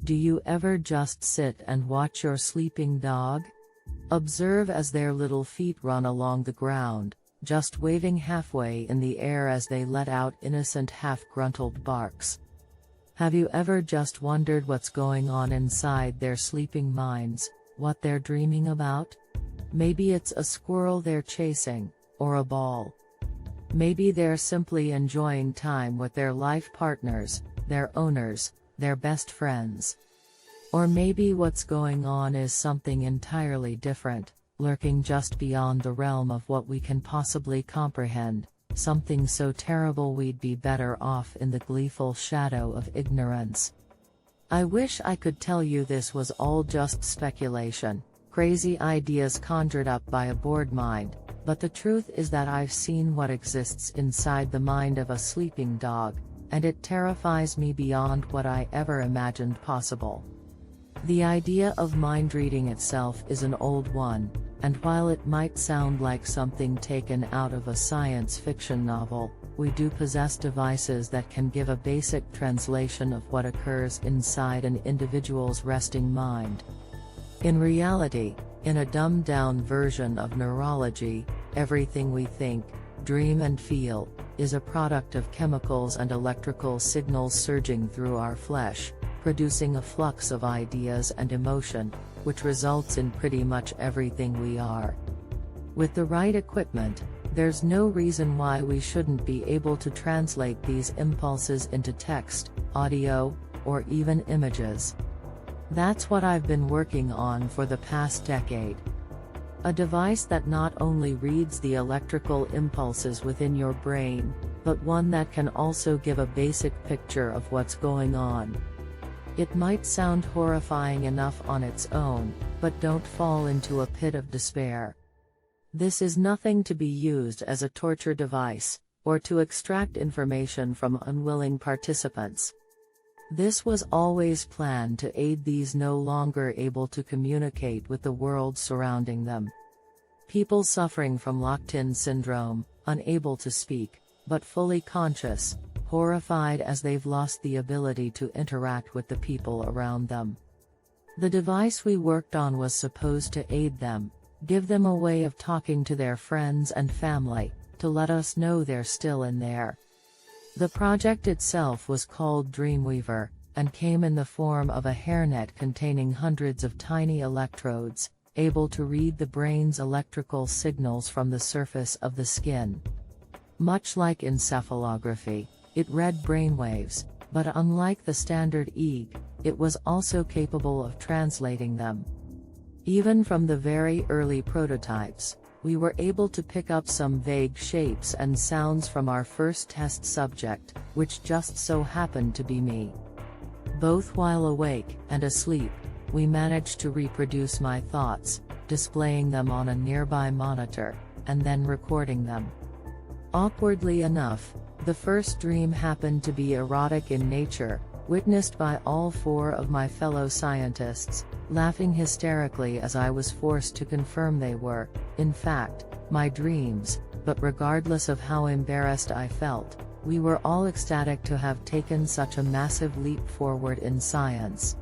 Do you ever just sit and watch your sleeping dog? Observe as their little feet run along the ground, just waving halfway in the air as they let out innocent half-gruntled barks. Have you ever just wondered what's going on inside their sleeping minds, what they're dreaming about? Maybe it's a squirrel they're chasing, or a ball. Maybe they're simply enjoying time with their life partners, their owners, their best friends. Or maybe what's going on is something entirely different, lurking just beyond the realm of what we can possibly comprehend, something so terrible we'd be better off in the gleeful shadow of ignorance. I wish I could tell you this was all just speculation, crazy ideas conjured up by a bored mind, but the truth is that I've seen what exists inside the mind of a sleeping dog, and it terrifies me beyond what I ever imagined possible. The idea of mind reading itself is an old one, and while it might sound like something taken out of a science fiction novel, we do possess devices that can give a basic translation of what occurs inside an individual's resting mind. In reality, in a dumbed-down version of neurology, everything we think, dream and feel, is a product of chemicals and electrical signals surging through our flesh, producing a flux of ideas and emotion, which results in pretty much everything we are. With the right equipment, there's no reason why we shouldn't be able to translate these impulses into text, audio, or even images. That's what I've been working on for the past decade. A device that not only reads the electrical impulses within your brain, but one that can also give a basic picture of what's going on. It might sound horrifying enough on its own, but don't fall into a pit of despair. This is nothing to be used as a torture device, or to extract information from unwilling participants. This was always planned to aid these no longer able to communicate with the world surrounding them. People suffering from locked-in syndrome, unable to speak, but fully conscious, horrified as they've lost the ability to interact with the people around them. The device we worked on was supposed to aid them, give them a way of talking to their friends and family, to let us know they're still in there. The project itself was called Dreamweaver, and came in the form of a hairnet containing hundreds of tiny electrodes, able to read the brain's electrical signals from the surface of the skin. Much like encephalography, it read brainwaves, but unlike the standard EEG, it was also capable of translating them. Even from the very early prototypes, we were able to pick up some vague shapes and sounds from our first test subject, which just so happened to be me. Both while awake and asleep, we managed to reproduce my thoughts, displaying them on a nearby monitor, and then recording them. Awkwardly enough, the first dream happened to be erotic in nature, witnessed by all four of my fellow scientists, laughing hysterically as I was forced to confirm they were, in fact, my dreams, but regardless of how embarrassed I felt, we were all ecstatic to have taken such a massive leap forward in science.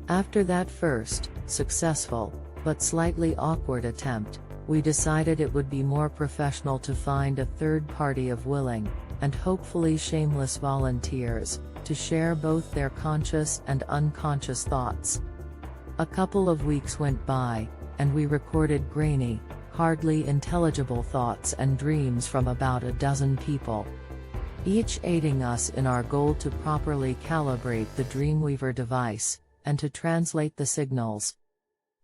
After that first, successful, but slightly awkward attempt, we decided it would be more professional to find a third party of willing, and hopefully shameless volunteers, to share both their conscious and unconscious thoughts. A couple of weeks went by, and we recorded grainy, hardly intelligible thoughts and dreams from about a dozen people, each aiding us in our goal to properly calibrate the Dreamweaver device, and to translate the signals.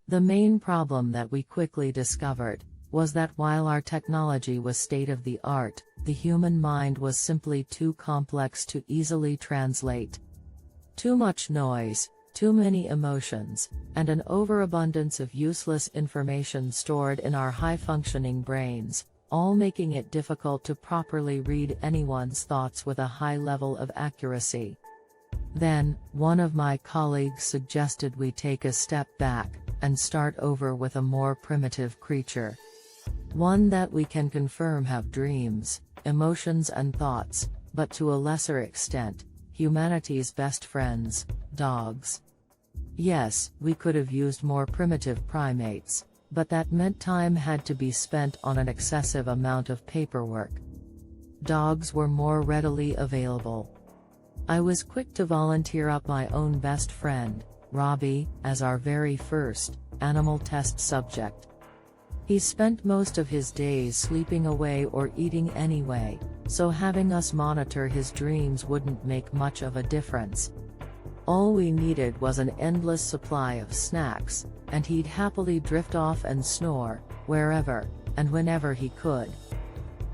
The main problem that we quickly discovered was that while our technology was state-of-the-art, the human mind was simply too complex to easily translate. Too much noise, too many emotions, and an overabundance of useless information stored in our high-functioning brains, all making it difficult to properly read anyone's thoughts with a high level of accuracy. Then, one of my colleagues suggested we take a step back, and start over with a more primitive creature. One that we can confirm have dreams, emotions and thoughts, but to a lesser extent, humanity's best friends, dogs. Yes, we could have used more primitive primates, but that meant time had to be spent on an excessive amount of paperwork. Dogs were more readily available. I was quick to volunteer up my own best friend, Robbie, as our very first animal test subject. He spent most of his days sleeping away or eating anyway, so having us monitor his dreams wouldn't make much of a difference. All we needed was an endless supply of snacks, and he'd happily drift off and snore, wherever, and whenever he could.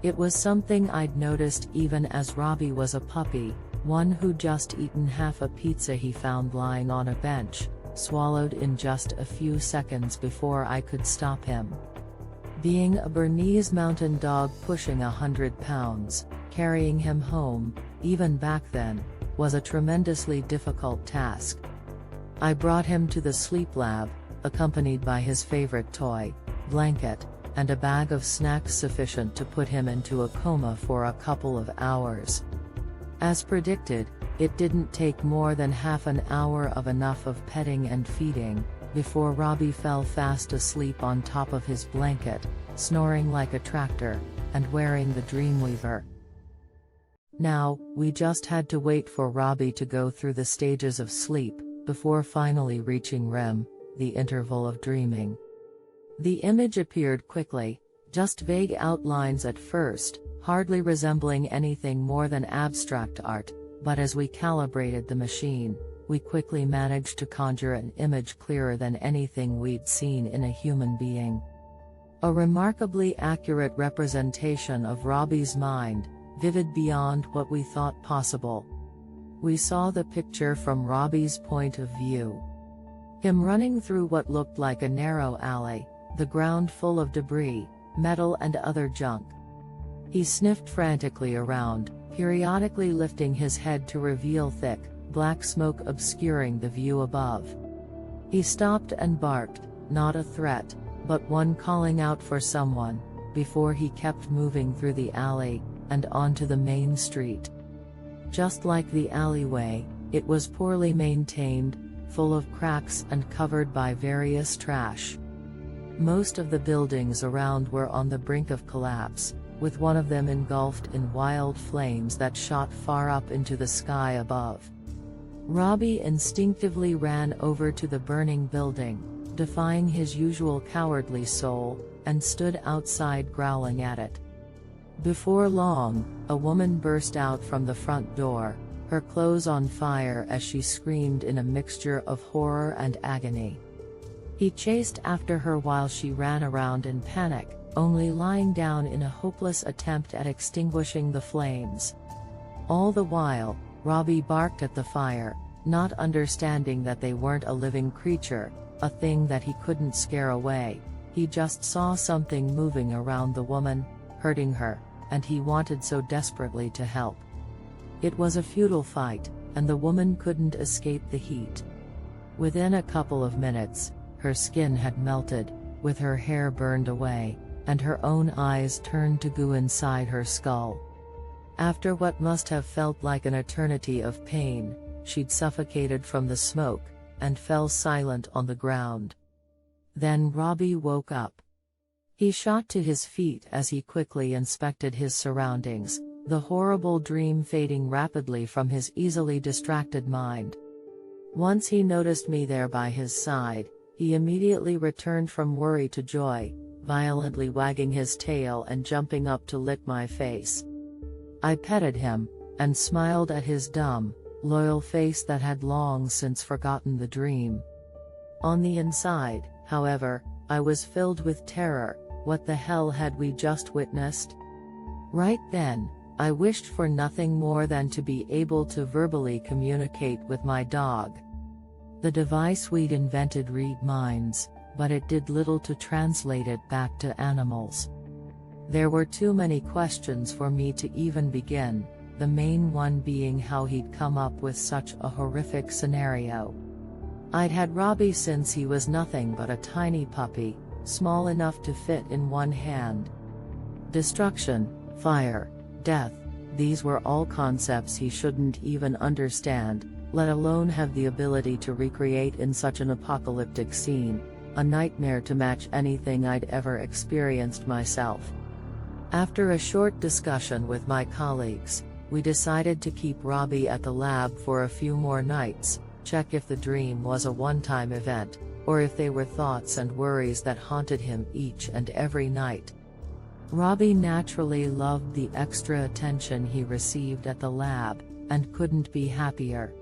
It was something I'd noticed even as Robbie was a puppy, one who'd just eaten half a pizza he found lying on a bench, swallowed in just a few seconds before I could stop him. Being a Bernese mountain dog pushing 100 pounds, carrying him home, even back then, was a tremendously difficult task. I brought him to the sleep lab, accompanied by his favorite toy, blanket, and a bag of snacks sufficient to put him into a coma for a couple of hours. As predicted, it didn't take more than half an hour of enough of petting and feeding, before Robbie fell fast asleep on top of his blanket, snoring like a tractor, and wearing the Dreamweaver. Now, we just had to wait for Robbie to go through the stages of sleep, before finally reaching REM, the interval of dreaming. The image appeared quickly, just vague outlines at first, hardly resembling anything more than abstract art, but as we calibrated the machine, we quickly managed to conjure an image clearer than anything we'd seen in a human being. A remarkably accurate representation of Robbie's mind, vivid beyond what we thought possible. We saw the picture from Robbie's point of view. Him running through what looked like a narrow alley, the ground full of debris, metal and other junk. He sniffed frantically around, periodically lifting his head to reveal thick, black smoke obscuring the view above. He stopped and barked, not a threat, but one calling out for someone, before he kept moving through the alley, and onto the main street. Just like the alleyway, it was poorly maintained, full of cracks and covered by various trash. Most of the buildings around were on the brink of collapse, with one of them engulfed in wild flames that shot far up into the sky above. Robbie instinctively ran over to the burning building, defying his usual cowardly soul, and stood outside growling at it. Before long, a woman burst out from the front door, her clothes on fire as she screamed in a mixture of horror and agony. He chased after her while she ran around in panic, only lying down in a hopeless attempt at extinguishing the flames. All the while, Robbie barked at the fire, not understanding that they weren't a living creature, a thing that he couldn't scare away. He just saw something moving around the woman, hurting her, and he wanted so desperately to help. It was a futile fight, and the woman couldn't escape the heat. Within a couple of minutes, her skin had melted, with her hair burned away, and her own eyes turned to goo inside her skull. After what must have felt like an eternity of pain, she'd suffocated from the smoke, and fell silent on the ground. Then Robbie woke up. He shot to his feet as he quickly inspected his surroundings, the horrible dream fading rapidly from his easily distracted mind. Once he noticed me there by his side, he immediately returned from worry to joy, violently wagging his tail and jumping up to lick my face. I petted him, and smiled at his dumb, loyal face that had long since forgotten the dream. On the inside, however, I was filled with terror. What the hell had we just witnessed? Right then, I wished for nothing more than to be able to verbally communicate with my dog. The device we'd invented read minds, but it did little to translate it back to animals. There were too many questions for me to even begin, the main one being how he'd come up with such a horrific scenario. I'd had Robbie since he was nothing but a tiny puppy, small enough to fit in one hand. Destruction, fire, death, these were all concepts he shouldn't even understand, let alone have the ability to recreate in such an apocalyptic scene, a nightmare to match anything I'd ever experienced myself. After a short discussion with my colleagues, we decided to keep Robbie at the lab for a few more nights, check if the dream was a one-time event, or if they were thoughts and worries that haunted him each and every night. Robbie naturally loved the extra attention he received at the lab, and couldn't be happier.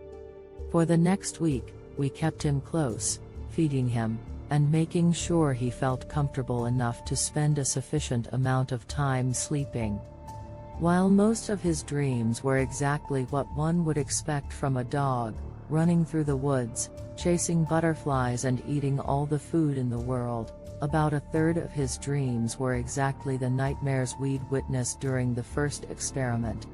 For the next week, we kept him close, feeding him, and making sure he felt comfortable enough to spend a sufficient amount of time sleeping. While most of his dreams were exactly what one would expect from a dog, running through the woods, chasing butterflies and eating all the food in the world, about a third of his dreams were exactly the nightmares we'd witnessed during the first experiment.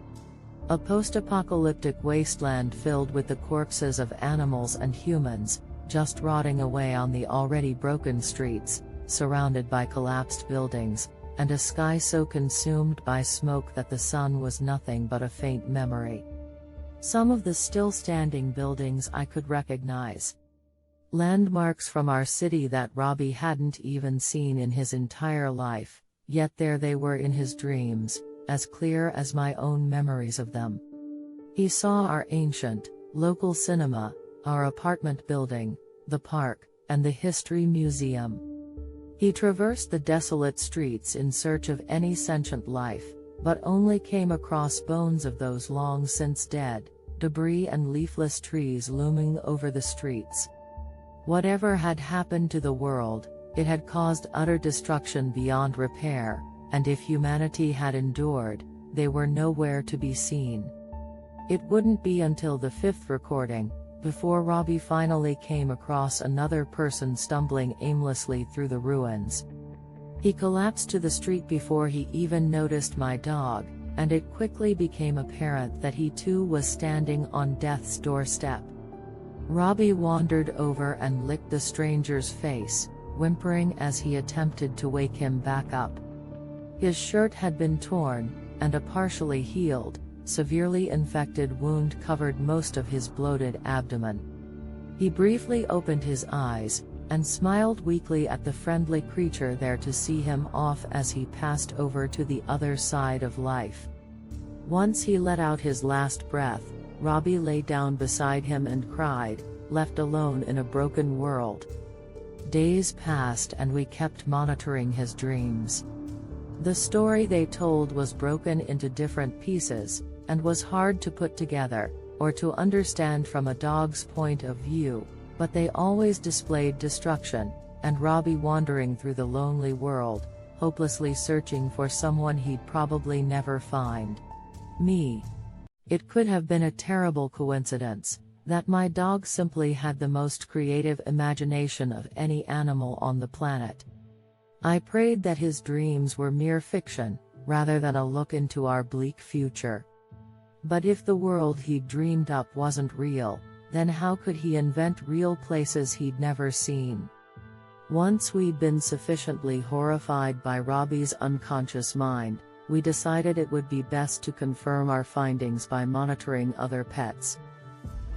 A post-apocalyptic wasteland filled with the corpses of animals and humans, just rotting away on the already broken streets, surrounded by collapsed buildings, and a sky so consumed by smoke that the sun was nothing but a faint memory. Some of the still-standing buildings I could recognize. Landmarks from our city that Robbie hadn't even seen in his entire life, yet there they were in his dreams, as clear as my own memories of them. He saw our ancient, local cinema, our apartment building, the park, and the history museum. He traversed the desolate streets in search of any sentient life, but only came across bones of those long since dead, debris and leafless trees looming over the streets. Whatever had happened to the world, it had caused utter destruction beyond repair, and if humanity had endured, they were nowhere to be seen. It wouldn't be until the fifth recording, before Robbie finally came across another person stumbling aimlessly through the ruins. He collapsed to the street before he even noticed my dog, and it quickly became apparent that he too was standing on death's doorstep. Robbie wandered over and licked the stranger's face, whimpering as he attempted to wake him back up. His shirt had been torn, and a partially healed, severely infected wound covered most of his bloated abdomen. He briefly opened his eyes, and smiled weakly at the friendly creature there to see him off as he passed over to the other side of life. Once he let out his last breath, Robbie lay down beside him and cried, left alone in a broken world. Days passed and we kept monitoring his dreams. The story they told was broken into different pieces, and was hard to put together, or to understand from a dog's point of view, but they always displayed destruction, and Robbie wandering through the lonely world, hopelessly searching for someone he'd probably never find. Me. It could have been a terrible coincidence, that my dog simply had the most creative imagination of any animal on the planet. I prayed that his dreams were mere fiction, rather than a look into our bleak future. But if the world he'd dreamed up wasn't real, then how could he invent real places he'd never seen? Once we'd been sufficiently horrified by Robbie's unconscious mind, we decided it would be best to confirm our findings by monitoring other pets.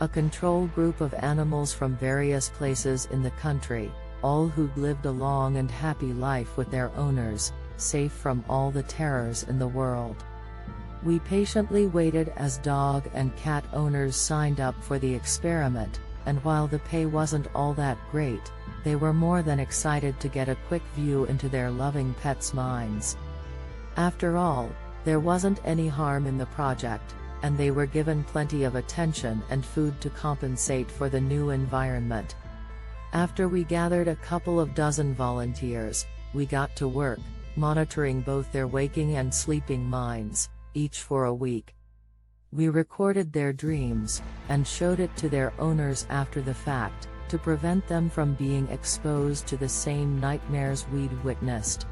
A control group of animals from various places in the country, all who'd lived a long and happy life with their owners, safe from all the terrors in the world. We patiently waited as dog and cat owners signed up for the experiment, and while the pay wasn't all that great, they were more than excited to get a quick view into their loving pets' minds. After all, there wasn't any harm in the project, and they were given plenty of attention and food to compensate for the new environment. After we gathered a couple of dozen volunteers, we got to work, monitoring both their waking and sleeping minds, each for a week. We recorded their dreams, and showed it to their owners after the fact, to prevent them from being exposed to the same nightmares we'd witnessed.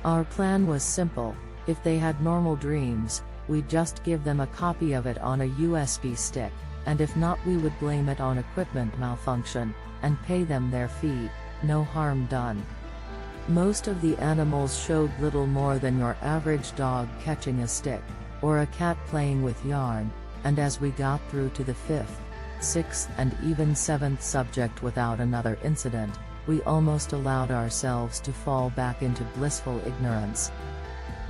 Our plan was simple: if they had normal dreams, we'd just give them a copy of it on a USB stick, and if not we would blame it on equipment malfunction, and pay them their fee, no harm done. Most of the animals showed little more than your average dog catching a stick, or a cat playing with yarn, and as we got through to the 5th, sixth and even seventh subject without another incident, we almost allowed ourselves to fall back into blissful ignorance.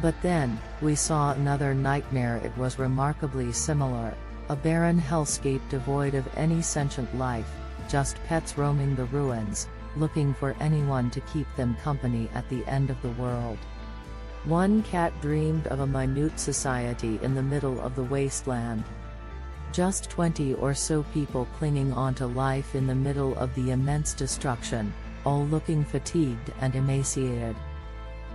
But then, we saw another nightmare. It was remarkably similar, a barren hellscape devoid of any sentient life, just pets roaming the ruins, looking for anyone to keep them company at the end of the world. One cat dreamed of a minute society in the middle of the wasteland. Just 20 or so people clinging onto life in the middle of the immense destruction, all looking fatigued and emaciated.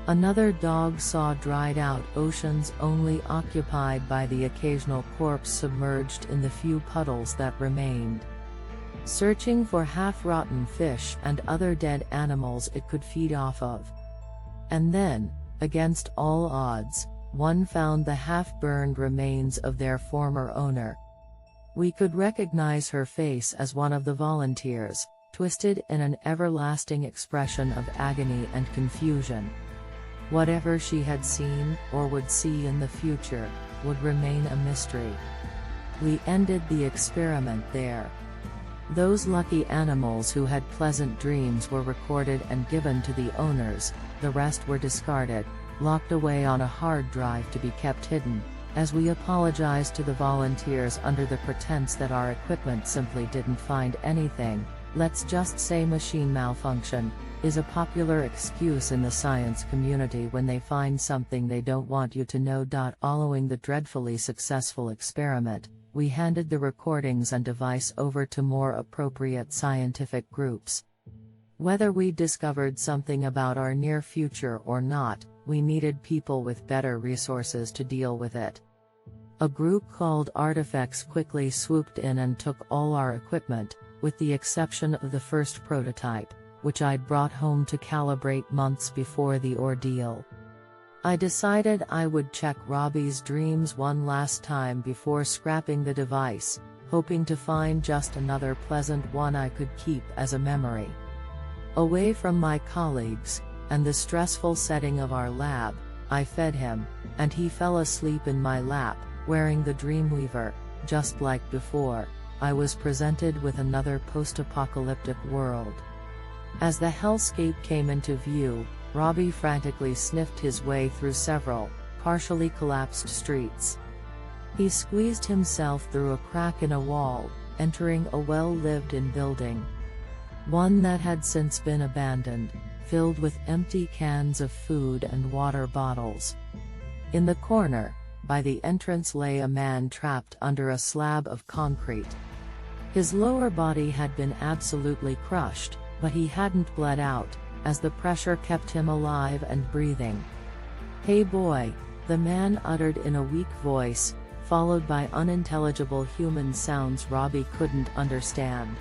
Another dog saw dried out oceans only occupied by the occasional corpse submerged in the few puddles that remained, searching for half-rotten fish and other dead animals it could feed off of. And then, against all odds, one found the half-burned remains of their former owner. We could recognize her face as one of the volunteers, twisted in an everlasting expression of agony and confusion. Whatever she had seen, or would see in the future, would remain a mystery. We ended the experiment there. Those lucky animals who had pleasant dreams were recorded and given to the owners, the rest were discarded, locked away on a hard drive to be kept hidden, as we apologized to the volunteers under the pretense that our equipment simply didn't find anything. Let's just say machine malfunction is a popular excuse in the science community when they find something they don't want you to know. Following the dreadfully successful experiment, we handed the recordings and device over to more appropriate scientific groups. Whether we discovered something about our near future or not, we needed people with better resources to deal with it. A group called Artifacts quickly swooped in and took all our equipment, with the exception of the first prototype, which I'd brought home to calibrate months before the ordeal. I decided I would check Robbie's dreams one last time before scrapping the device, hoping to find just another pleasant one I could keep as a memory. Away from my colleagues, and the stressful setting of our lab, I fed him, and he fell asleep in my lap, wearing the Dreamweaver. Just like before, I was presented with another post-apocalyptic world. As the hellscape came into view, Robbie frantically sniffed his way through several, partially collapsed streets. He squeezed himself through a crack in a wall, entering a well-lived-in building. One that had since been abandoned, filled with empty cans of food and water bottles. In the corner, by the entrance, lay a man trapped under a slab of concrete. His lower body had been absolutely crushed, but he hadn't bled out, as the pressure kept him alive and breathing. "Hey boy," the man uttered in a weak voice, followed by unintelligible human sounds Robbie couldn't understand.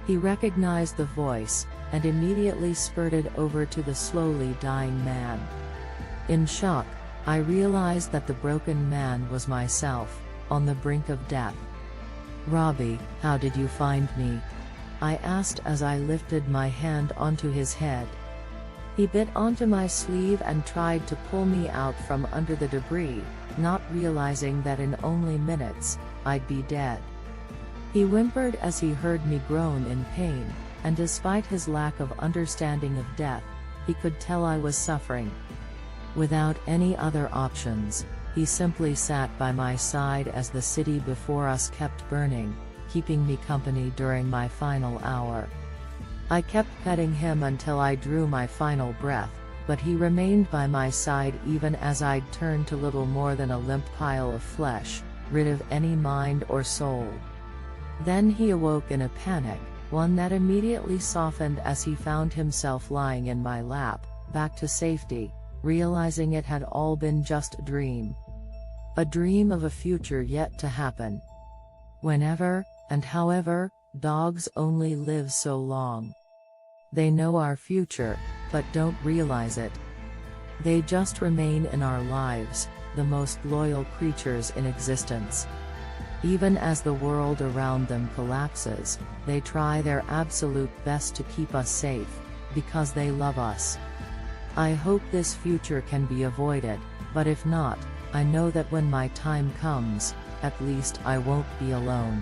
He recognized the voice, and immediately spurted over to the slowly dying man. In shock, I realized that the broken man was myself, on the brink of death. "Robbie, how did you find me?" I asked as I lifted my hand onto his head. He bit onto my sleeve and tried to pull me out from under the debris, not realizing that in only minutes, I'd be dead. He whimpered as he heard me groan in pain, and despite his lack of understanding of death, he could tell I was suffering. Without any other options, he simply sat by my side as the city before us kept burning, keeping me company during my final hour. I kept petting him until I drew my final breath, but he remained by my side even as I'd turned to little more than a limp pile of flesh, rid of any mind or soul. Then he awoke in a panic, one that immediately softened as he found himself lying in my lap, back to safety, realizing it had all been just a dream. A dream of a future yet to happen. Whenever, and however, dogs only live so long. They know our future, but don't realize it. They just remain in our lives, the most loyal creatures in existence. Even as the world around them collapses, they try their absolute best to keep us safe, because they love us. I hope this future can be avoided, but if not, I know that when my time comes, at least I won't be alone.